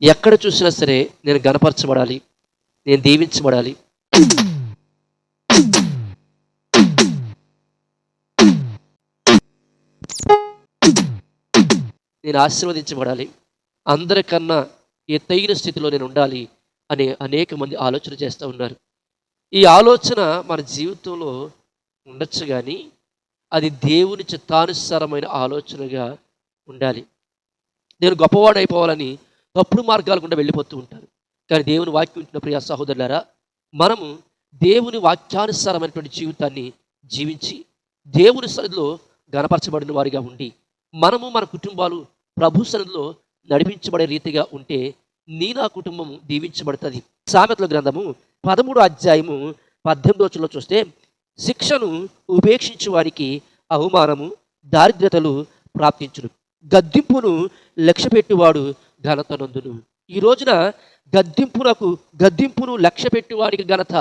ఎక్కడ చూసినా సరే నేను గనపరచబడాలి, నేను దీవించబడాలి. నేను ఆశీర్వదించబడాలి. అందరికన్నా ఎత్తైన స్థితిలో నేను ఉండాలి అనే అనేక మంది ఆలోచన చేస్తూ ఉన్నారు. ఈ ఆలోచన మన జీవితంలో ఉండొచ్చు కానీ అది దేవుని చిత్తానుసారమైన ఆలోచనగా ఉండాలి. నేను గొప్పవాడైపోవాలని తప్పుడు మార్గాల గుండా వెళ్ళిపోతూ ఉంటాను. కానీ దేవుని వాక్యం ఉంటున్న ప్రియ సహోదరులారా, మనము దేవుని వాక్యానుసారమైనటువంటి జీవితాన్ని జీవించి దేవుని సన్నిధిలో గణపరచబడిన వారిగా ఉండి మనము మన కుటుంబాలు ప్రభు సన్నిధిలో నడిపించబడే రీతిగా ఉంటే నా కుటుంబం దీవించబడుతుంది. సామెతల గ్రంథము 13వ అధ్యాయము 18వ వచనంలో చూస్తే, శిక్షను ఉపేక్షించు వారికి అవమానము దారిద్రతలు ప్రాప్తించును, గద్దింపును లక్ష్యపెట్టువాడు ఘనత నందును. ఈ రోజున గద్దింపును లక్ష్యపెట్టువాడికి ఘనత.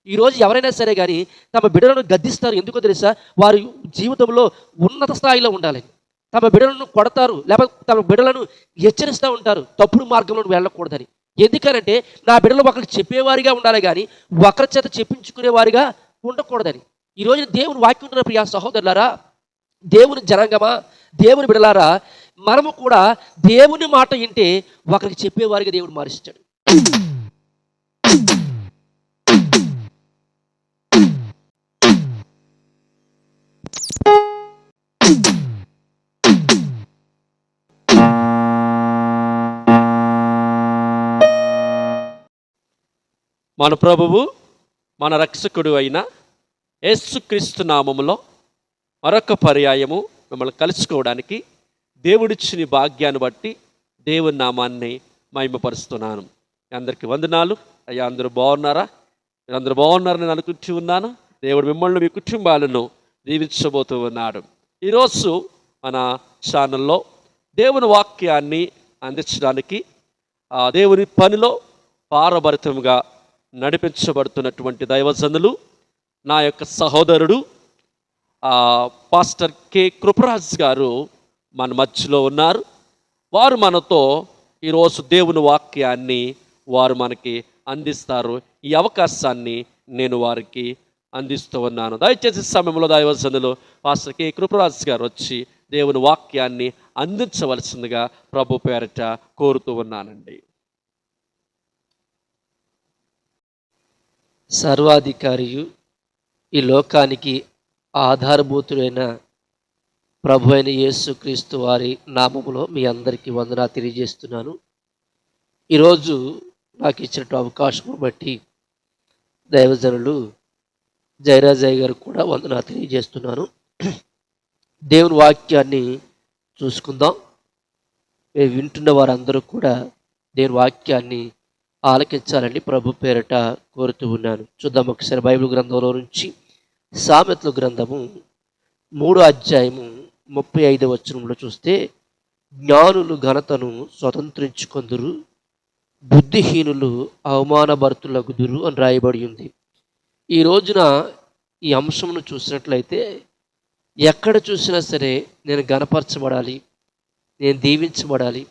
ఈరోజు ఎవరైనా సరే కానీ తమ బిడ్డలను గద్దిస్తారు. ఎందుకో తెలుసా? వారి జీవితంలో ఉన్నత స్థాయిలో ఉండాలని తమ బిడ్డలను కొడతారు, లేకపోతే తమ బిడ్డలను హెచ్చరిస్తూ ఉంటారు తప్పుడు మార్గంలో వెళ్ళకూడదని. ఎందుకనంటే నా బిడ్డలు ఒకరికి చెప్పేవారిగా ఉండాలి కానీ ఒకరి చేత చెప్పించుకునేవారిగా ఉండకూడదని. ఈరోజు దేవుని వాక్యం ఉంటున్న ప్రియ సహోదరులారా, దేవుని జనాంగమా, దేవుని బిడ్డలారా, మనము కూడా దేవుని మాట వింటే ఒకరికి చెప్పేవారిగా దేవుడు మారుస్తాడు. మన ప్రభువు మన రక్షకుడు అయిన యేసుక్రీస్తు నామములో మరొక పర్యాయము మిమ్మల్ని కలుసుకోవడానికి దేవుడిచ్చిన భాగ్యాన్ని బట్టి దేవుని నామాన్ని మహిమపరుస్తున్నాను. అందరికీ వందనాలు. అయ్యా, అందరూ బాగున్నారా? మీరు అందరూ బాగున్నారని నేను అనుకుంటూ ఉన్నాను. దేవుడు మిమ్మల్ని మీ కుటుంబాలను దీవించబోతూ ఉన్నాడు. ఈరోజు మన ఛానల్లో దేవుని వాక్యాన్ని అందించడానికి దేవుని పనిలో పారభరితంగా నడిపించబడుతున్నటువంటి దైవజనులు నా యొక్క సహోదరుడు పాస్టర్ కె కృపరాజ్ గారు మన మధ్యలో ఉన్నారు. వారు మనతో ఈరోజు దేవుని వాక్యాన్ని వారు మనకి అందిస్తారు. ఈ అవకాశాన్ని నేను వారికి అందిస్తూ ఉన్నాను. దయచేసి సమయంలో దైవజనులు పాస్టర్ కె కృపరాజ్ గారు వచ్చి దేవుని వాక్యాన్ని అందించవలసిందిగా ప్రభు పేరట కోరుతూ ఉన్నానండి. సర్వాధికారియు ఈ లోకానికి ఆధారభూతుడైన ప్రభు అయిన యేసుక్రీస్తు వారి నామములో మీ అందరికీ వందనాలు తెలియజేస్తున్నాను. ఈరోజు నాకు ఇచ్చినట్టు అవకాశం బట్టి దైవజనులు జయరాజయ్య గారు కూడా వందనాలు తెలియజేస్తున్నాను. దేవుని వాక్యాన్ని చూసుకుందాం. వింటున్న వారందరూ కూడా దేవుని వాక్యాన్ని ఆలకించాలని ప్రభు పేరట కోరుతూ ఉన్నాను. చూద్దాం ఒకసారి బైబిల్ గ్రంథంలో నుంచి సామెతల గ్రంథము 3వ అధ్యాయము 35వ వచనంలో చూస్తే, జ్ఞానులు ఘనతను స్వతంత్రించుకొందురు, బుద్ధిహీనులు అవమానభరితులగుదురు అని రాయబడి ఉంది. ఈ రోజున ఈ అంశమును చూసినట్లయితే ఎక్కడ చూసినా సరే నేను గణపరచబడాలి, నేను దీవించబడాలి,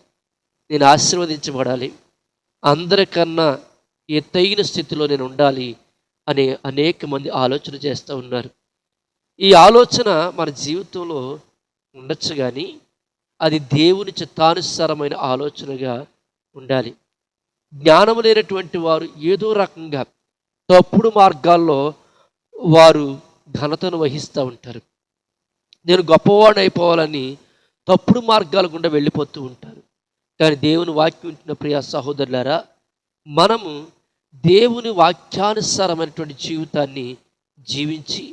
నేను ఆశీర్వదించబడాలి, అందరికన్నా ఎత్తైన స్థితిలో నేను ఉండాలి అనే అనేక మంది ఆలోచన చేస్తూ ఉన్నారు. ఈ ఆలోచన మన జీవితంలో ఉండొచ్చు కానీ అది దేవుని చిత్తానుసారమైన ఆలోచనగా ఉండాలి. జ్ఞానం లేనటువంటి వారు ఏదో రకంగా తప్పుడు మార్గాల్లో వారు ఘనతను వహిస్తూ ఉంటారు. నేను గొప్పవాడు అయిపోవాలని తప్పుడు మార్గాల గుండా వెళ్ళిపోతూ ఉంటారు. కానీ దేవుని వాక్యం ఉంటున్న ప్రియ సహోదరులారా, మనము దేవుని వాక్యానుసారమైనటువంటి జీవితాన్ని జీవించి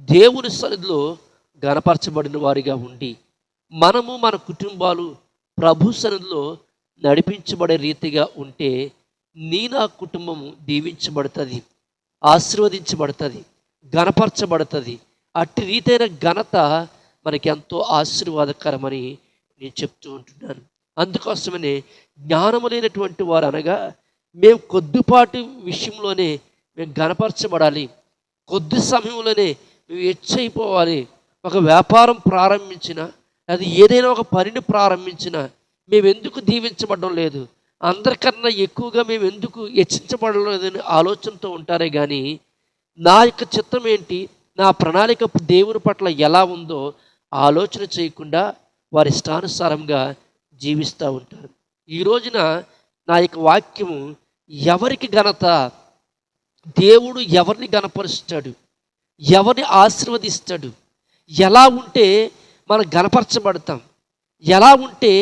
దేవుని సన్నిధిలో గణపరచబడిన వారిగా ఉండి మనము మన కుటుంబాలు ప్రభు సన్నిధిలో నడిపించబడే రీతిగా ఉంటే నా కుటుంబము దీవించబడుతుంది, ఆశీర్వదించబడుతుంది, గణపరచబడుతుంది. అట్టి రీతైన ఘనత మనకి ఎంతో ఆశీర్వాదకరమని నేను చెప్తూ ఉంటున్నాను. అందుకోసమనే జ్ఞానము లేనటువంటి వారు అనగా మేము కొద్దిపాటి విషయంలోనే మేము గణపరచబడాలి, కొద్ది సమయంలోనే మేము హెచ్చైపోవాలి. ఒక వ్యాపారం ప్రారంభించిన, అది ఏదైనా ఒక పనిని ప్రారంభించిన మేము ఎందుకు దీవించబడడం లేదు? అందరికన్నా ఎక్కువగా మేము ఎందుకు హెచ్చించబడలేదని ఆలోచనతో ఉంటారే కానీ నా యొక్క చిత్తం ఏంటి, నా ప్రణాళిక దేవుని పట్ల ఎలా ఉందో ఆలోచన చేయకుండా వారి ఇష్టానుసారంగా జీవిస్తూ ఉంటారు. ఈ రోజున నా యొక్క వాక్యము ఎవరికి ఘనత, దేవుడు ఎవరిని ఘనపరుస్తాడు, ఎవరిని ఆశీర్వదిస్తాడు, ఎలా ఉంటే మనం ఘనపరచబడతాం, ఎలా ఉంటే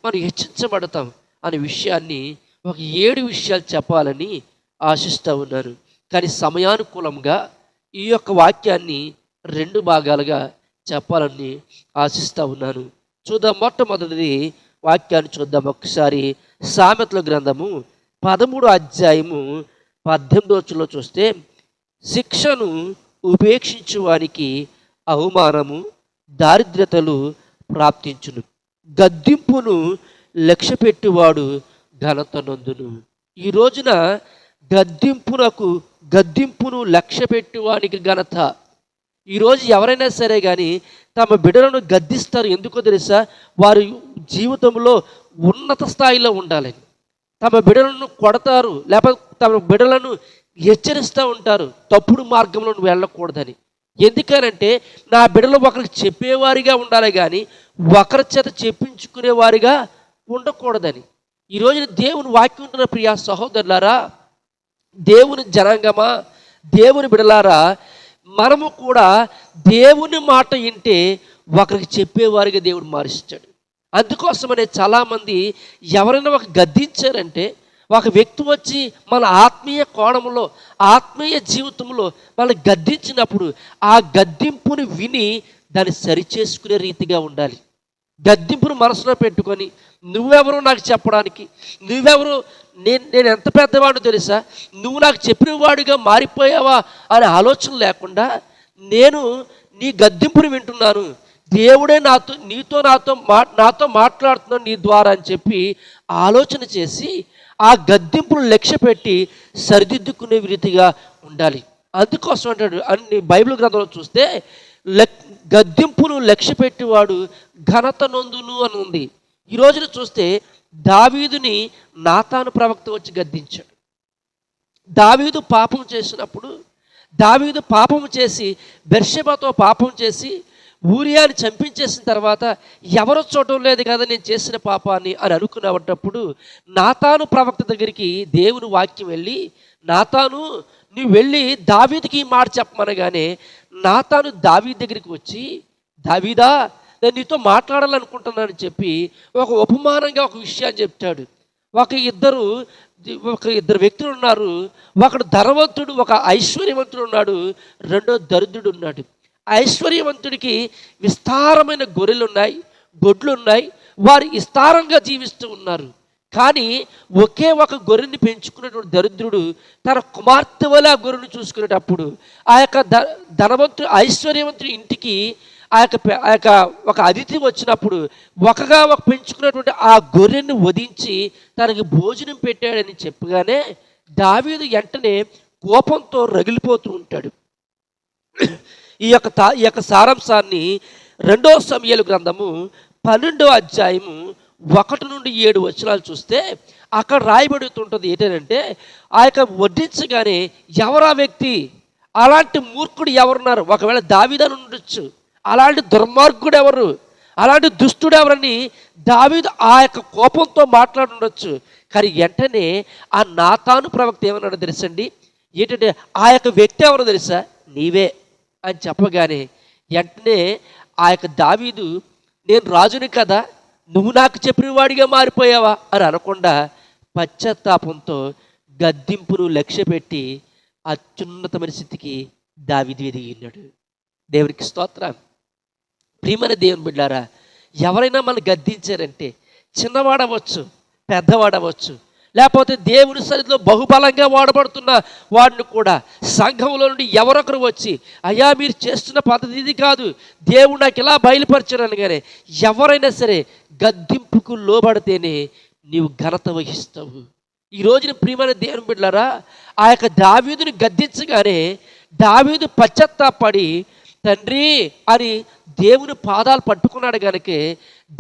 మనం హెచ్చించబడతాం అనే విషయాన్ని ఒక 7 విషయాలు చెప్పాలని ఆశిస్తూ ఉన్నాను. కానీ సమయానుకూలంగా ఈ యొక్క వాక్యాన్ని 2 భాగాలుగా చెప్పాలని ఆశిస్తూ ఉన్నాను. చూద్దాం. మొట్టమొదటిది వాక్యాన్ని చూద్దాం ఒకసారి. సామెతల గ్రంథము 13వ అధ్యాయము 18వ వచనంలో చూస్తే, శిక్షను ఉపేక్షించు వానికి అవమానము దారిద్రతలు ప్రాప్తించును, గద్దింపును లక్ష్యపెట్టువాడు ఘనత నొందును. ఈ రోజున గద్దింపును లక్ష్యపెట్టువానికి ఘనత. ఈరోజు ఎవరైనా సరే కానీ తమ బిడ్డలను గద్దిస్తారు. ఎందుకో తెలుసా? వారి జీవితంలో ఉన్నత స్థాయిలో ఉండాలని. తమ బిడ్డలను కొడతారు, లేకపోతే తమ బిడ్డలను హెచ్చరిస్తూ ఉంటారు తప్పుడు మార్గంలో వెళ్ళకూడదని. ఎందుకనంటే నా బిడ్డలు ఒకరికి చెప్పేవారిగా ఉండాలి కానీ ఒకరి చేత చెప్పించుకునేవారిగా ఉండకూడదని. ఈరోజున దేవుని వాక్యం ఉంటున్న ప్రియ సహోదరులారా, దేవుని జనాంగమా, దేవుని బిడలారా, మనము కూడా దేవుని మాట వింటే ఒకరికి చెప్పేవారిగా దేవుడు మారుస్తాడు. అందుకోసమనే చాలామంది ఎవరైనా ఒక గద్దించారంటే, ఒక వ్యక్తి వచ్చి మన ఆత్మీయ కోణంలో, ఆత్మీయ జీవితంలో మనం గద్దించినప్పుడు ఆ గద్దింపుని విని దాన్ని సరిచేసుకునే రీతిగా ఉండాలి. గద్దింపును మనసులో పెట్టుకొని నువ్వెవరు నాకు చెప్పడానికి, నువ్వెవరు, నేను ఎంత పెద్దవాడు తెలుసా, నువ్వు నాకు చెప్పిన వాడిగా మారిపోయావా అనే ఆలోచన లేకుండా, నేను నీ గద్దింపుని వింటున్నాను, దేవుడే నాతో మాట్లాడుతున్నాను నీ ద్వారా అని చెప్పి ఆలోచన చేసి ఆ గద్దింపును లక్ష్య పెట్టి సరిదిద్దుకునే రీతిగా ఉండాలి. అందుకోసం అంటాడు అన్ని బైబిల్ గ్రంథంలో చూస్తే, గద్దింపును లక్ష్య పెట్టేవాడు ఘనత నొందును అని ఉంది. ఈ రోజున చూస్తే దావీదుని నాతాను ప్రవక్త వచ్చి గద్దించాడు. దావీదు పాపం చేసినప్పుడు, దావీదు పాపం చేసి బెర్షెబాతో పాపం చేసి ఊరియాని చంపించేసిన తర్వాత ఎవరో చూడటం లేదు కదా నేను చేసిన పాపాన్ని అని అనుకున్నప్పుడు నాతాను ప్రవక్త దగ్గరికి దేవుని వాక్యం వెళ్ళి, నాతాను నువ్వు వెళ్ళి దావీదుకి ఈ మాట చెప్పమనగానే నాతాను దావీదు దగ్గరికి వచ్చి, దావీదా నేను నీతో మాట్లాడాలనుకుంటున్నానని చెప్పి ఒక ఉపమానంగా ఒక విషయాన్ని చెప్తాడు. ఒక ఇద్దరు వ్యక్తులు ఉన్నారు. ఒకడు ధనవంతుడు, ఒక ఐశ్వర్యవంతుడు ఉన్నాడు, రెండో దరిద్రుడు ఉన్నాడు. ఐశ్వర్యవంతుడికి విస్తారమైన గొర్రెలు ఉన్నాయి, గొడ్లు ఉన్నాయి, వారు విస్తారంగా జీవిస్తూ ఉన్నారు. కానీ ఒకే ఒక గొర్రెని పెంచుకున్నటువంటి దరిద్రుడు తన కుమార్తె వల్ల ఆ గొర్రెను చూసుకునేటప్పుడు ఆ యొక్క ధనవంతుడు ఐశ్వర్యవంతుడి ఇంటికి ఆ యొక్క ఒక అతిథి వచ్చినప్పుడు ఒక పెంచుకున్నటువంటి ఆ గొర్రెని వధించి తనకి భోజనం పెట్టాడని చెప్పగానే దావీదు వెంటనే కోపంతో రగిలిపోతూ ఉంటాడు. ఈ యొక్క సారాంశాన్ని 2వ సమూయేలు గ్రంథము 12వ అధ్యాయము 1 నుండి 7 వచనాలు చూస్తే అక్కడ రాయబడుతుంటుంది ఏంటంటే, ఆ యొక్క వడ్డించగానే ఎవరా వ్యక్తి, అలాంటి మూర్ఖుడు ఎవరున్నారు, ఒకవేళ దావీదని ఉండొచ్చు, అలాంటి దుర్మార్గుడు ఎవరు, అలాంటి దుష్టుడు ఎవరని దావీదు ఆ యొక్క కోపంతో మాట్లాడుండొచ్చు. కానీ వెంటనే ఆ నాతాను ప్రవక్త ఏమన్నాడో తెలుసండి, ఏంటంటే ఆ యొక్క వ్యక్తి ఎవరో తెలుసా, నీవే అని చెప్పగానే వెంటనే ఆ యొక్క దావీదు, నేను రాజుని కదా, నువ్వు నాకు చెప్పిన వాడిగా మారిపోయావా అని అనకుండా పశ్చాత్తాపంతో గద్దింపును లక్ష్య పెట్టి అత్యున్నతమైన స్థితికి దావీదు ఎదిగినాడు. దేవునికి స్తోత్రం. ప్రియమైన దేవుని బిడ్డారా, ఎవరైనా మనం గద్దించారంటే చిన్నవాడవచ్చు, పెద్దవాడవచ్చు, లేకపోతే దేవుని సన్నిధిలో బహుబలంగా వాడబడుతున్న వాడిని కూడా సంఘంలో నుండి ఎవరొకరు వచ్చి, అయ్యా మీరు చేస్తున్న పద్ధతి ఇది కాదు, దేవుడు నాకు ఇలా బయలుపరచారు అనగానే ఎవరైనా సరే గద్దింపుకు లోబడితేనే నీవు ఘనత వహిస్తావు. ఈ రోజున ప్రియమైన దేవుని బిడ్డలారా, ఆ యొక్క దావీదుని గద్దించగానే దావీదు పశ్చాత్తాపడి తండ్రి అని దేవుని పాదాలు పట్టుకున్నాడు కనుక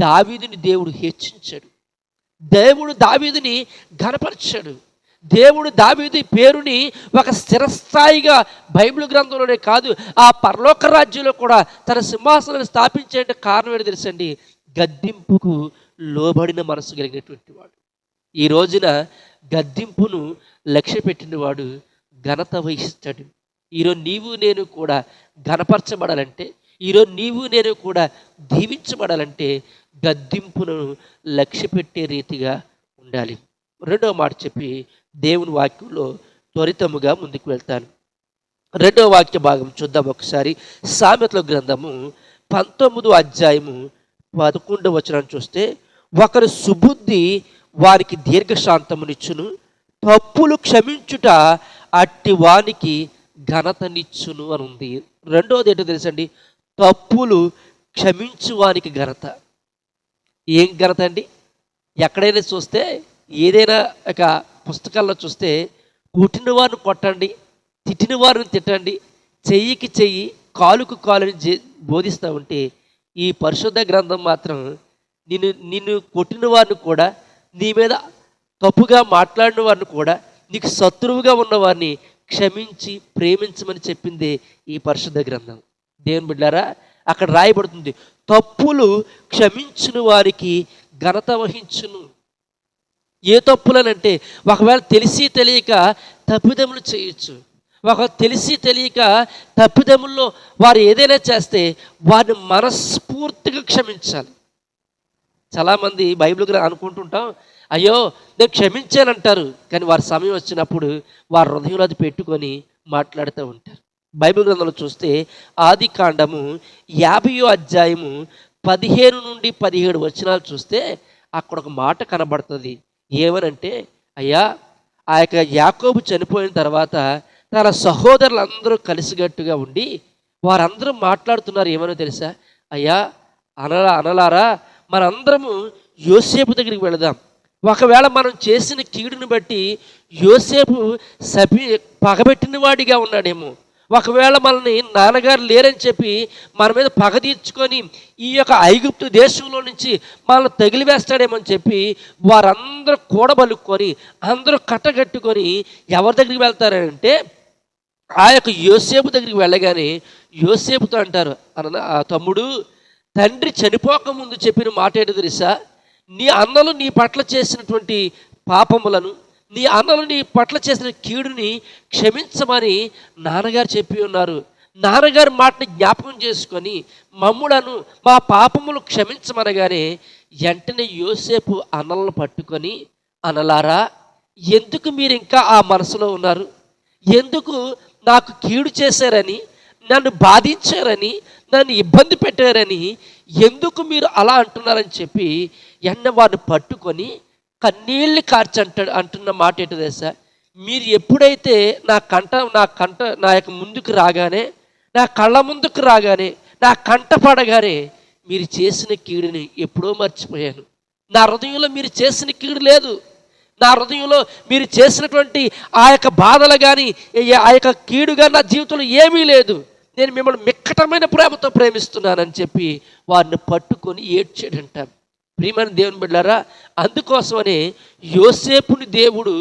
దావీదుని దేవుడు హెచ్చించాడు. దేవుడు దావీదుని ఘనపరిచాడు. దేవుడు దావీదు పేరుని ఒక స్థిరస్థాయిగా బైబిల్ గ్రంథంలోనే కాదు, ఆ పరలోక రాజ్యంలో కూడా తన సింహాసనాన్ని స్థాపించే కారణం ఏంటో తెలుసండి, గద్దింపుకు లోబడిన మనసు కలిగినటువంటి వాడు. ఈ రోజున గద్దింపును లక్ష్య పెట్టినవాడు ఘనత వహిస్తాడు. ఈరోజు నీవు నేను కూడా ఘనపరచబడాలంటే, ఈరోజు నీవు నేను కూడా దీవించబడాలంటే గద్దింపును లక్ష్య పెట్టే రీతిగా ఉండాలి. రెండవ మాట చెప్పి దేవుని వాక్యంలో త్వరితముగా ముందుకు వెళ్తాను. రెండవ వాక్య భాగం చూద్దాం ఒకసారి. సామెతల గ్రంథము 19వ అధ్యాయము 11వ వచనం చూస్తే, ఒకరు సుబుద్ధి వారికి దీర్ఘశాంతమునిచ్చును, తప్పులు క్షమించుట అట్టి వానికి ఘనతనిచ్చును అని ఉంది. రెండవది ఏంటో తెలుసండి, తప్పులు క్షమించు వానికి ఘనత. ఏం ఘనత అండి? ఎక్కడైనా చూస్తే, ఏదైనా ఒక పుస్తకాల్లో చూస్తే, కొట్టిన వారిని కొట్టండి, తిట్టిన వారిని తిట్టండి, చెయ్యికి చెయ్యి కాలుకు కాలుని బోధిస్తూ ఉంటే, ఈ పరిశుద్ధ గ్రంథం మాత్రం నిన్ను కొట్టిన వారిని కూడా, నీ మీద తప్పుగా మాట్లాడిన వారిని కూడా, నీకు శత్రువుగా ఉన్నవారిని క్షమించి ప్రేమించమని చెప్పింది ఈ పరిశుద్ధ గ్రంథం. దేవుని బిడ్డారా, అక్కడ రాయబడుతుంది, తప్పులు క్షమించిన వారికి ఘనత వహించును. ఏ తప్పులనంటే, ఒకవేళ తెలిసి తెలియక తప్పిదములు చేయొచ్చు. ఒక తెలిసి తెలియక తప్పిదముల్లో వారు ఏదైనా చేస్తే వారిని మనస్ఫూర్తిగా క్షమించాలి. చాలామంది బైబిల్ అనుకుంటుంటాం, అయ్యో నేను క్షమించానంటారు, కానీ వారి సమయం వచ్చినప్పుడు వారి హృదయంలో అది పెట్టుకొని మాట్లాడుతూ ఉంటారు. బైబిల్ గ్రంథంలో చూస్తే ఆది కాండము 50వ అధ్యాయము 15 నుండి 17 వచనాలు చూస్తే అక్కడ ఒక మాట కనబడుతుంది. ఏమనంటే, అయ్యా ఆ యొక్క యాకోబు చనిపోయిన తర్వాత తన సహోదరులందరూ కలిసిగట్టుగా ఉండి వారందరూ మాట్లాడుతున్నారు. ఏమనో తెలుసా, అయ్యా అనలారా మనందరము యోసేపు దగ్గరికి వెళదాం. ఒకవేళ మనం చేసిన కీడుని బట్టి యోసేపు పగబెట్టిన వాడిగా ఉన్నాడేమో, ఒకవేళ మనల్ని నాన్నగారు లేరని చెప్పి మన మీద పగ తీర్చుకొని ఈ యొక్క ఐగుప్తు దేశంలో నుంచి మనల్ని తగిలివేస్తాడేమో అని చెప్పి వారందరూ కూడబలుక్కొని అందరూ కట్టగట్టుకొని ఎవరి దగ్గరికి వెళ్తారంటే ఆ యొక్క యోసేపు దగ్గరికి వెళ్ళగానే యోసేపుతో అంటారు, ఆ తమ్ముడు, తండ్రి చనిపోకముందు చెప్పిన మాట ఏంటో తెలుసా, నీ అన్నలు నీ పట్ల చేసినటువంటి పాపములను, నీ అన్నలు నీ పట్ల చేసిన కీడుని క్షమించమని నాన్నగారు చెప్పి ఉన్నారు. నాన్నగారి మాటని జ్ఞాపకం చేసుకొని మమ్ములను మా పాపములు క్షమించమనగానే వెంటనే యోసేపు అన్నలను పట్టుకొని, అనలారా ఎందుకు మీరు ఇంకా ఆ మనసులో ఉన్నారు? ఎందుకు నాకు కీడు చేశారని, నన్ను బాధించారని, నన్ను ఇబ్బంది పెట్టారని ఎందుకు మీరు అలా అంటున్నారని చెప్పి వారిని పట్టుకొని కన్నీళ్ళు కార్చి అంటున్న మాట ఏంటో తెలుసా, మీరు ఎప్పుడైతే నా యొక్క ముందుకు రాగానే, నా కళ్ళ ముందుకు రాగానే, నా కంట పడగానే మీరు చేసిన కీడుని ఎప్పుడో మర్చిపోయాను. నా హృదయంలో మీరు చేసిన కీడు లేదు. నా హృదయంలో మీరు చేసినటువంటి ఆ యొక్క బాధలు కానీ ఆ యొక్క కీడు కానీ నా జీవితంలో ఏమీ లేదు. నేను మిమ్మల్ని మిక్కటమైన ప్రేమతో ప్రేమిస్తున్నానని చెప్పి వారిని పట్టుకొని ఏడ్చాడంట. ప్రియమైన దేవుని బిడ్డలారా, అందుకోసమనే యోసేపుని దేవుడు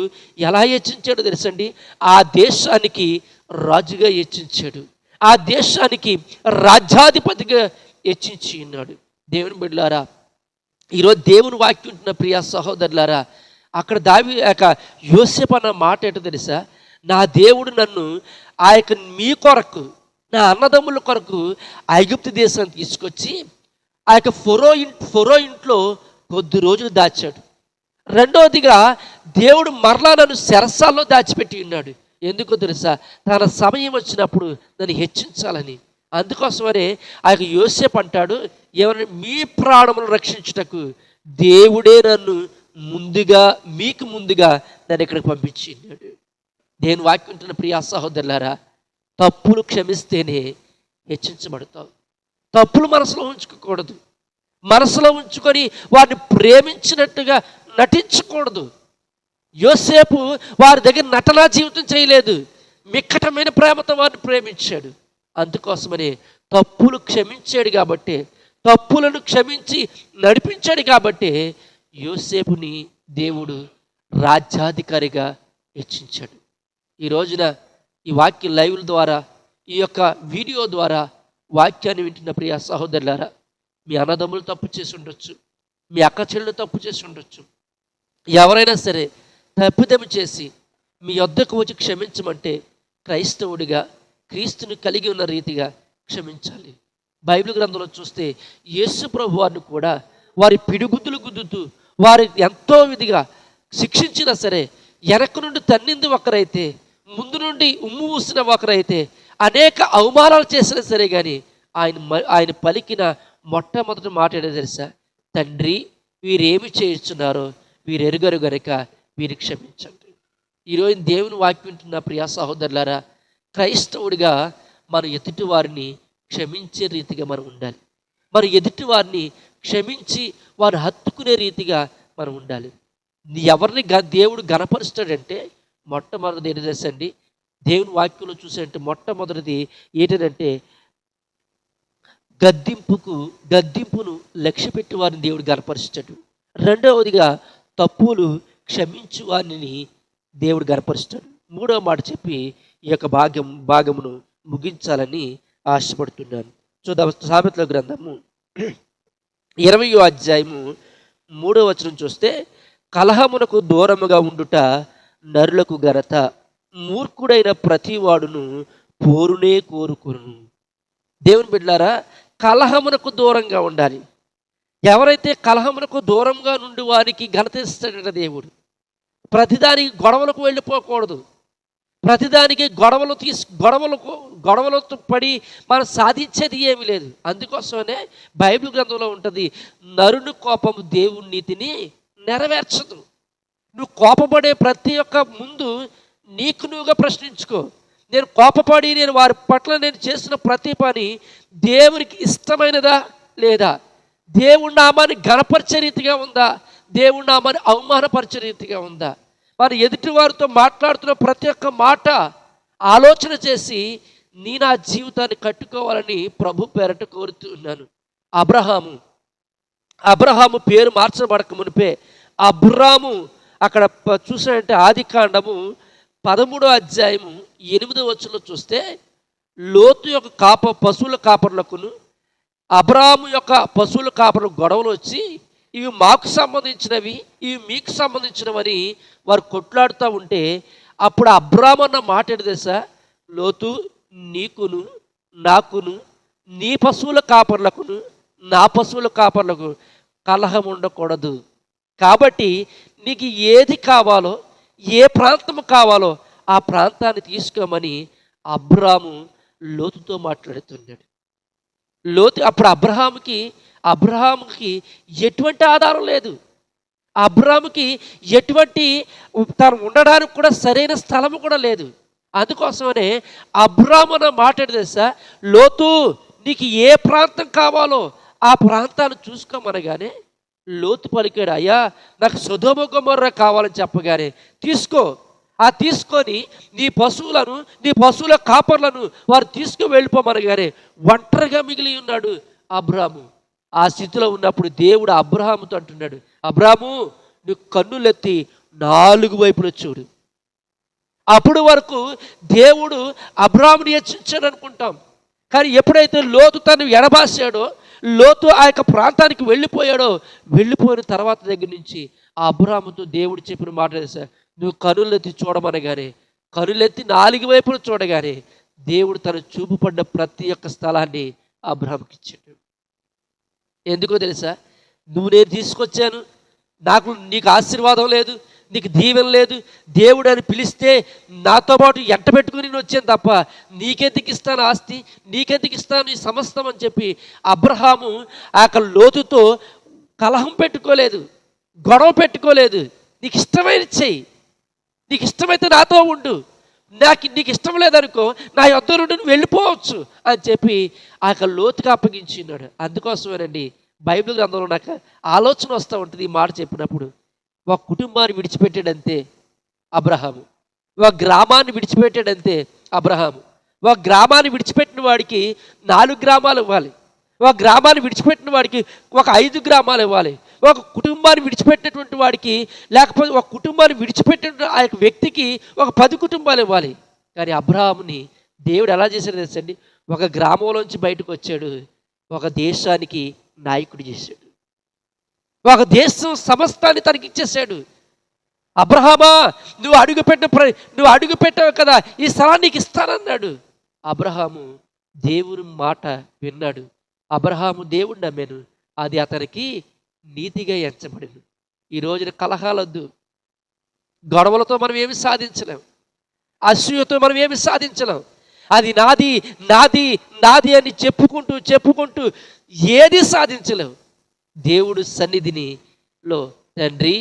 ఎలా హెచ్చించాడో తెలుసండి, ఆ దేశానికి రాజుగా హెచ్చించాడు, ఆ దేశానికి రాజ్యాధిపతిగా హెచ్చించి ఉన్నాడు. దేవుని బిడ్డలారా, ఈరోజు దేవుని వాక్యం ఉంటున్న ప్రియ సహోదరులారా, అక్కడ యోసేపు అన్న మాట ఏంటో తెలుసా, నా దేవుడు నన్ను ఆ యొక్క మీ కొరకు, నా అన్నదమ్ముల కొరకు ఐగుప్తు దేశాన్ని తీసుకొచ్చి ఆ యొక్క ఫరో ఇంట్లో కొద్ది రోజులు దాచాడు. రెండవదిగా దేవుడు మరలా నన్ను చెరసాల్లో దాచిపెట్టి ఉన్నాడు. ఎందుకో తెలుసా, తన సమయం వచ్చినప్పుడు నన్ను హెచ్చించాలని. అందుకోసమనే ఆ యొక్క యోసేపు అంటాడు, ఏమన్నా మీ ప్రాణములను రక్షించుటకు దేవుడే నన్ను మీకు ముందుగా నన్ను ఇక్కడికి పంపించినాడు. నేను వాక్యం ఉంటున్న ప్రియ సహోదరులారా, తప్పులు క్షమిస్తేనే హెచ్చించబడతావు. తప్పులు మనసులో ఉంచుకోకూడదు. మనసులో ఉంచుకొని వారిని ప్రేమించినట్టుగా నటించకూడదు. యోసేపు వారి దగ్గర నటనా జీవితం చేయలేదు, మిక్కటమైన ప్రేమతో వారిని ప్రేమించాడు. అందుకోసమని తప్పులు క్షమించాడు కాబట్టి, తప్పులను క్షమించి నడిపించాడు కాబట్టి యోసేపుని దేవుడు రాజ్యాధికారిగా హెచ్చించాడు. ఈ రోజున ఈ వాక్య లైవ్ల ద్వారా, ఈ యొక్క వీడియో ద్వారా వాక్యాన్ని వింటున్న ప్రియ సహోదరులారా, మీ అన్నదమ్ములు తప్పు చేసి ఉండొచ్చు, మీ అక్క చెల్లెలు తప్పు చేసి ఉండొచ్చు. ఎవరైనా సరే తప్పిదం చేసి మీ యొద్దకు వచ్చి క్షమించమంటే క్రైస్తవుడిగా క్రీస్తుని కలిగి ఉన్న రీతిగా క్షమించాలి. బైబిల్ గ్రంథంలో చూస్తే యేసు ప్రభు వారిని కూడా వారి పిడిగుద్దులు గుద్దుతూ వారి ఎంతో విధిగా శిక్షించినా సరే వెనక నుండి తన్నింది ఒకరైతే, ముందు నుండి ఉమ్ము ఊసిన ఒకరైతే, అనేక అవమానాలు చేసినా సరే కానీ ఆయన పలికిన మొట్టమొదటి మాట ఏంటో తెలుసా? తండ్రి, వీరేమి చేయుచున్నారో వీరు ఎరుగరు గనుక వీరు క్షమించండి. ఈరోజు దేవుని వాక్యం వింటున్న ప్రియ సహోదరులారా, క్రైస్తవుడిగా మన ఎదుటి వారిని క్షమించే రీతిగా మనం ఉండాలి. మన ఎదుటి వారిని క్షమించి వారు హత్తుకునే రీతిగా మనం ఉండాలి. ఎవరిని దేవుడు గణపరుస్తాడంటే మొట్టమొదటిది ఏంటి తెలుసండి? దేవుని వాక్యంలో చూసాడంటే మొట్టమొదటిది ఏంటంటే గద్దింపును లక్ష్య పెట్టి వారిని దేవుడు గణపరుస్తాడు. రెండవదిగా తప్పులు క్షమించు వారిని దేవుడు గణపరుస్తాడు. మూడవ మాట చెప్పి ఈ యొక్క భాగమును ముగించాలని ఆశపడుతున్నాను. చూద్దాం. సామెతల గ్రంథము 20వ అధ్యాయము 3వ వచనం చూస్తే, కలహమునకు దూరముగా ఉండుట నరులకు ఘనత, మూర్ఖుడైన ప్రతివాడును పోరునే కోరుకును. దేవుని బిడ్డలారా, కలహమునకు దూరంగా ఉండాలి. ఎవరైతే కలహమునకు దూరంగా నుండి వారికి ఘనత ఇస్తాడట దేవుడు. ప్రతిదానికి గొడవలకు వెళ్ళిపోకూడదు. ప్రతిదానికి గొడవలతో పడి మనం సాధించేది ఏమీ లేదు. అందుకోసమనే బైబిల్ గ్రంథంలో ఉంటుంది, నరుని కోపము దేవుని నీతిని నెరవేర్చదు. నువ్వు కోపపడే ప్రతి ఒక్క ముందు నీకు నువ్వుగా ప్రశ్నించుకో. నేను కోపపడి నేను వారి పట్ల నేను చేసిన ప్రతి పని దేవునికి ఇష్టమైనదా లేదా? దేవుడి నామాన్ని ఘనపరిచే రీతిగా ఉందా? దేవుడి నామాన్ని అవమానపరిచే రీతిగా ఉందా? వారు ఎదుటి వారితో మాట్లాడుతున్న ప్రతి ఒక్క మాట ఆలోచన చేసి నా జీవితాన్ని కట్టుకోవాలని ప్రభు పేరట కోరుతున్నాను. అబ్రహాము పేరు మార్చబడక మునిపే అబ్రాము అక్కడ చూసాడంటే ఆదికాండము 13వ అధ్యాయము 8వ వచనంలో చూస్తే, లోతు యొక్క పశువుల కాపర్లకును అబ్రాము యొక్క పశువుల కాపర్లకు గొడవలు వచ్చి, ఇవి మాకు సంబంధించినవి, ఇవి మీకు సంబంధించినవని వారు కొట్లాడుతూ ఉంటే, అప్పుడు అబ్రాము అన్న మాట ఏంటి తెలుసా? లోతు, నీకును నాకును నీ పశువుల కాపర్లకును నా పశువుల కాపర్లకు కలహం ఉండకూడదు. కాబట్టి నీకు ఏది కావాలో, ఏ ప్రాంతము కావాలో ఆ ప్రాంతాన్ని తీసుకోమని అబ్రాము లోతుతో మాట్లాడుతున్నాడు. అప్పుడు అబ్రహాముకి ఎటువంటి ఆధారం లేదు. అబ్రాముకి ఎటువంటి తను ఉండడానికి కూడా సరైన స్థలము కూడా లేదు. అందుకోసమనే అబ్రాము అన్న మాట తెలుసా? లోతు, నీకు ఏ ప్రాంతం కావాలో ఆ ప్రాంతాన్ని చూసుకోమనగానే లోతు పలికాడు, అయ్యా నాకు సొదొమ గొమొర్రా కావాలని చెప్పగానే తీసుకొని నీ పశువుల కాపర్లను వారు తీసుకుని వెళ్ళిపోమనగానే ఒంటరిగా మిగిలి ఉన్నాడు అబ్రాము. ఆ స్థితిలో ఉన్నప్పుడు దేవుడు అబ్రహాముతో అంటున్నాడు, అబ్రాము, నువ్వు కన్నులెత్తి 4 వైపులు చూడు. అప్పుడు వరకు దేవుడు అబ్రాముని హెచ్చించాడు అనుకుంటాం. కానీ ఎప్పుడైతే లోతు తను ఎడబాసాడో, లోతు ఆ యొక్క ప్రాంతానికి వెళ్ళిపోయిన తర్వాత దగ్గర నుంచి ఆ అబ్రాముతో దేవుడు చెప్పిన మాట తెలుసా? నువ్వు కనులెత్తి చూడమనగానే, కనులెత్తి 4 వైపులు చూడగానే దేవుడు తను చూపుపడ్డ ప్రతి ఒక్క స్థలాన్ని అబ్రాముకి ఇచ్చాడు. ఎందుకో తెలుసా? నేను తీసుకొచ్చాను, నీకు ఆశీర్వాదం లేదు, నీకు దీవెన లేదు, దేవుడు అని పిలిస్తే నాతో పాటు ఎంట పెట్టుకుని నేను వచ్చాను తప్ప నీకెందుకు ఇస్తాను ఆస్తి, నీకెందుకు ఇస్తాను ఈ సమస్తం అని చెప్పి అబ్రహాము ఆ యొక్క లోతుతో కలహం పెట్టుకోలేదు, గొడవ పెట్టుకోలేదు. నీకు ఇష్టమైన చెయ్యి, నీకు ఇష్టమైతే నాతో ఉండు, నీకు ఇష్టం లేదనుకో నా యొద్ద నుండి నువ్వు వెళ్ళిపోవచ్చు అని చెప్పి ఆ యొక్క లోతుకి అప్పగించినాడు. అందుకోసమేనండి బైబిల్ గ్రంథంలో నాకు ఆలోచన వస్తూ ఉంటుంది ఈ మాట చెప్పినప్పుడు. ఒక కుటుంబాన్ని విడిచిపెట్టాడంతే అబ్రహాము, ఒక గ్రామాన్ని విడిచిపెట్టాడంతే అబ్రహాము. ఒక గ్రామాన్ని విడిచిపెట్టిన వాడికి 4 గ్రామాలు ఇవ్వాలి, ఒక గ్రామాన్ని విడిచిపెట్టిన వాడికి ఒక 5 గ్రామాలు ఇవ్వాలి, ఒక కుటుంబాన్ని విడిచిపెట్టినటువంటి వాడికి, లేకపోతే ఒక కుటుంబాన్ని విడిచిపెట్టిన ఆ యొక్క వ్యక్తికి ఒక 10 కుటుంబాలు ఇవ్వాలి. కానీ అబ్రహాముని దేవుడు ఎలా చేశాడు తెలుసండి? ఒక గ్రామంలోంచి బయటకు వచ్చాడు, ఒక దేశానికి నాయకుడు చేశాడు. ఒక దేశం సమస్తాన్ని తనకి ఇచ్చేసాడు. అబ్రహామా, నువ్వు అడుగు పెట్టావు కదా, ఈ స్థలాన్ని నీకు ఇస్తానన్నాడు. అబ్రహాము దేవుని మాట విన్నాడు. అబ్రహాము దేవుడిని నమ్మాను, అది అతనికి నీతిగా ఎంచబడింది. ఈ రోజున కలహాలొద్దు, గొడవలతో మనం ఏమి సాధించలేం, అసూయతో మనం ఏమి సాధించలేం. అది నాది నాది నాది అని చెప్పుకుంటూ ఏది సాధించలేవు. దేవుడు సన్నిధినిలో, తండ్రి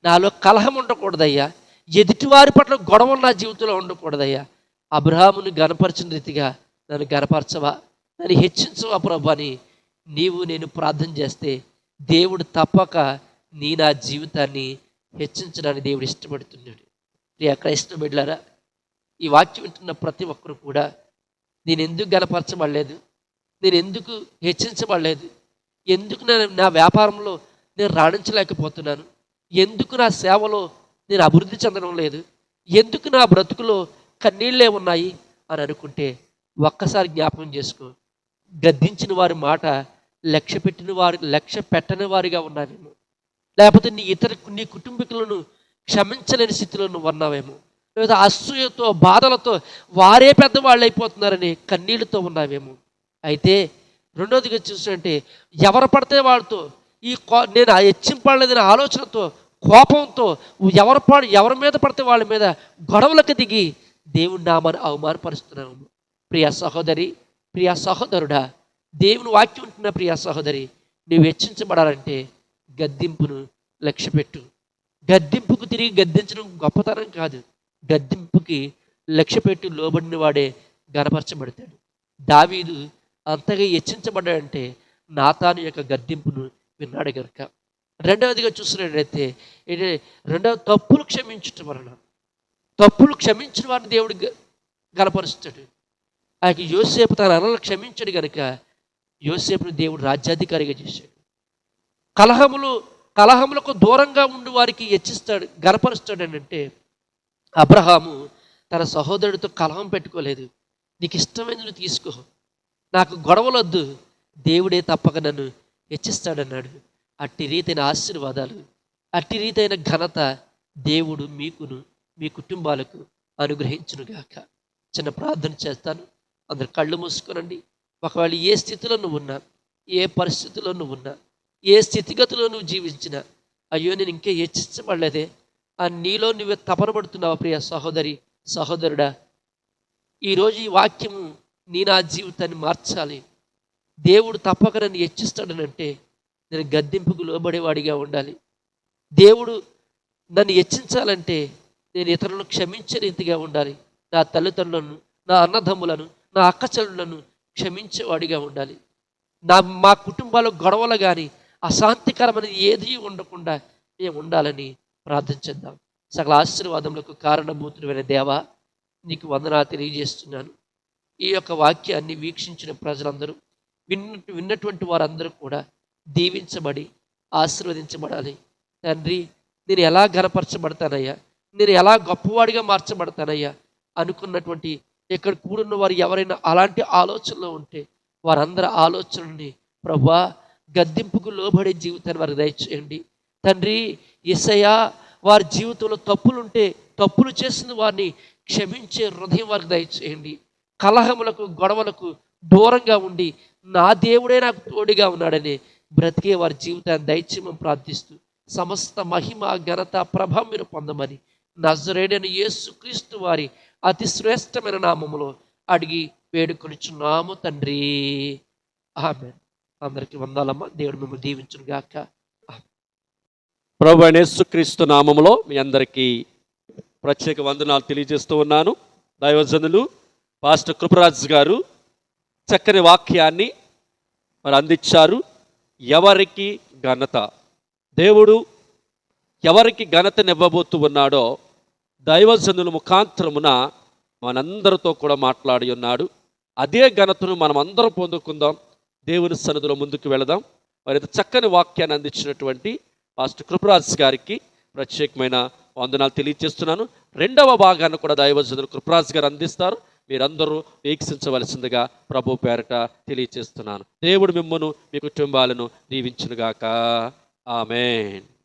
నాలో కలహం ఉండకూడదయ్యా, ఎదుటివారి పట్ల గొడవలు నా జీవితంలో ఉండకూడదయ్యా. అబ్రహామును గనపరచిన రీతిగా నన్ను గనపరచవా, నన్ను హెచ్చించవా ప్రభు అని నేను ప్రార్థన చేస్తే దేవుడు తప్పక నా జీవితాన్ని హెచ్చించడానికి దేవుడు ఇష్టపడుతున్నాడు. ప్రియ క్రైస్తవ బిడ్డలారా, ఈ వాక్యం వింటున్న ప్రతి ఒక్కరు కూడా నేను ఎందుకు గనపరచబడలేదు, నేను ఎందుకు హెచ్చించబడలేదు, ఎందుకు నా వ్యాపారంలో నేను రాణించలేకపోతున్నాను, ఎందుకు నా సేవలో నేను అభివృద్ధి చెందడం లేదు, ఎందుకు నా బ్రతుకులో కన్నీళ్ళే ఉన్నాయి అని అనుకుంటే ఒక్కసారి జ్ఞాపకం చేసుకో. గద్దించిన వారి మాట లక్ష్య పెట్టని వారిగా ఉన్నావేమో, లేకపోతే నీ కుటుంబీకులను క్షమించలేని స్థితిలో నువ్వు ఉన్నావేమో, లేదా అసూయతో బాధలతో వారే పెద్దవాళ్ళు అయిపోతున్నారని కన్నీళ్ళతో ఉన్నావేమో. అయితే రెండోదిగా చూసినట్టే ఎవరు పడితే వాళ్ళతో నేను హెచ్చింపడలేదనే ఆలోచనతో, కోపంతో ఎవరి మీద పడితే వాళ్ళ మీద గొడవలకు దిగి దేవుని నామాన్ని అవమానపరుస్తున్నాము. ప్రియ సహోదరి, ప్రియ సహోదరుడా, దేవుని వాక్యం ఉంటున్న ప్రియ సహోదరి, నువ్వు హెచ్చించబడాలంటే గద్దింపును లక్ష్యపెట్టు. గద్దింపుకు తిరిగి గద్దించడం గొప్పతనం కాదు, గద్దింపుకి లక్ష్యపెట్టి లోబడిన వాడే గనపరచబడతాడు. దావీదు అంతగా హెచ్చించబడ్డాడంటే నాతాను యొక్క గద్దింపును విన్నాడు కనుక. రెండవదిగా చూసినట్లయితే తప్పులు క్షమించటం వలన, తప్పులు క్షమించిన వారిని దేవుడు గనపరుస్తాడు. ఆ యోసేపు తన అన్నలను క్షమించాడు కనుక యోసేపును దేవుడు రాజ్యాధికారిగా చేశాడు. కలహములకు దూరంగా ఉండి వారికి హెచ్చిస్తాడు, గనపరుస్తాడు అని అంటే, అబ్రహాము తన సహోదరుడితో కలహం పెట్టుకోలేదు. నీకు ఇష్టమైనది నువ్వు తీసుకో, నాకు గొడవలొద్దు, దేవుడే తప్పక నన్ను హెచ్చిస్తాడన్నాడు. అట్టి రీతైన ఆశీర్వాదాలు, అట్టి రీతైన ఘనత దేవుడు మీకును మీ కుటుంబాలకు అనుగ్రహించునుగాక. చిన్న ప్రార్థన చేస్తాను, అందరు కళ్ళు మూసుకోనండి. ఒకవేళ ఏ స్థితిలో నువ్వు ఉన్నా, ఏ పరిస్థితిలో నువ్వు ఉన్నా, ఏ స్థితిగతిలో నువ్వు జీవించినా, అయ్యో నేను ఇంకే హెచ్చించబడలేదే అని నీలో నువ్వే తపనపడుతున్నావా ప్రియ సహోదరి, సహోదరుడా, ఈరోజు ఈ వాక్యము నా జీవితాన్ని మార్చాలి, దేవుడు తప్పక నన్ను హెచ్చిస్తాడనంటే నేను గద్దింపుకు లోబడేవాడిగా ఉండాలి. దేవుడు నన్ను హెచ్చించాలంటే నేను ఇతరులను క్షమించే రీతిగా ఉండాలి. నా తల్లిదండ్రులను, నా అన్నదమ్ములను, నా అక్కచెల్లులను క్షమించేవాడిగా ఉండాలి. మా కుటుంబాల్లో గొడవలు కానీ అశాంతికరమైన ఏది ఉండకుండా మేము ఉండాలని ప్రార్థించేద్దాం. సకల ఆశీర్వాదములకు కారణభూతుడైన దేవా, నీకు వందనాలు తెలియజేస్తున్నాను. ఈ యొక్క వాక్యాన్ని వీక్షించిన ప్రజలందరూ, విన్నటువంటి వారందరూ కూడా దీవించబడి ఆశీర్వదించబడాలి. తండ్రి, నేను ఎలా ఘనపరచబడతానయ్యా, నేను ఎలా గొప్పవాడిగా మార్చబడతానయ్యా అనుకున్నటువంటి ఇక్కడ కూడున్న వారు ఎవరైనా అలాంటి ఆలోచనలో ఉంటే వారందరి ఆలోచనని ప్రభువా గద్దింపుకు లోబడే జీవితాన్ని వారికి దయచేయండి. తండ్రి, యేసయ్యా, వారి జీవితంలో తప్పులుంటే తప్పులు చేసిన వారిని క్షమించే హృదయం వారికి దయచేయండి. కలహములకు గొడవలకు దూరంగా ఉండి నా దేవుడే నాకు తోడుగా ఉన్నాడని బ్రతికే వారి జీవితాన్ని దయచేయమని ప్రార్థిస్తూ సమస్త మహిమ ఘనత ప్రభావం మీరు పొందమని నజరేయుడైన యేసుక్రీస్తు వారి అతి శ్రేష్టమైన నామములో అడిగి వేడుకొనిచున్నాము తండ్రి, ఆమేన్. అందరికీ వందనాలమ్మ. దేవుడు మిమ్మల్ని దీవించును గాక. ప్రభువైన యేసుక్రీస్తు నామములో మీ అందరికీ ప్రత్యేక వందనాలు తెలియజేస్తూ ఉన్నాను. దైవజనులు పాస్టర్ కృపరాజ్ గారు చక్కని వాక్యాన్ని మరి అందించారు. ఎవరికి ఘనత, దేవుడు ఎవరికి ఘనతనివ్వబోతూ ఉన్నాడో దైవజనుల ముఖాంతరమున మనందరితో కూడా మాట్లాడి ఉన్నాడు. అదే ఘనతను మనం అందరం పొందుకుందాం. దేవుని సన్నిధిలో ముందుకు వెళదాం. మరి చక్కని వాక్యాన్ని అందించినటువంటి పాస్టర్ కృపరాజ్ గారికి ప్రత్యేకమైన వందనాలు తెలియజేస్తున్నాను. రెండవ భాగాన్ని కూడా దైవజనులు కృపరాజ్ గారు అందిస్తారు. మీరందరూ వీక్షించవలసిందిగా ప్రభు పేరట తెలియజేస్తున్నాను. దేవుడు మిమ్మును మీ కుటుంబాలను దీవించునుగాక. ఆమేన్.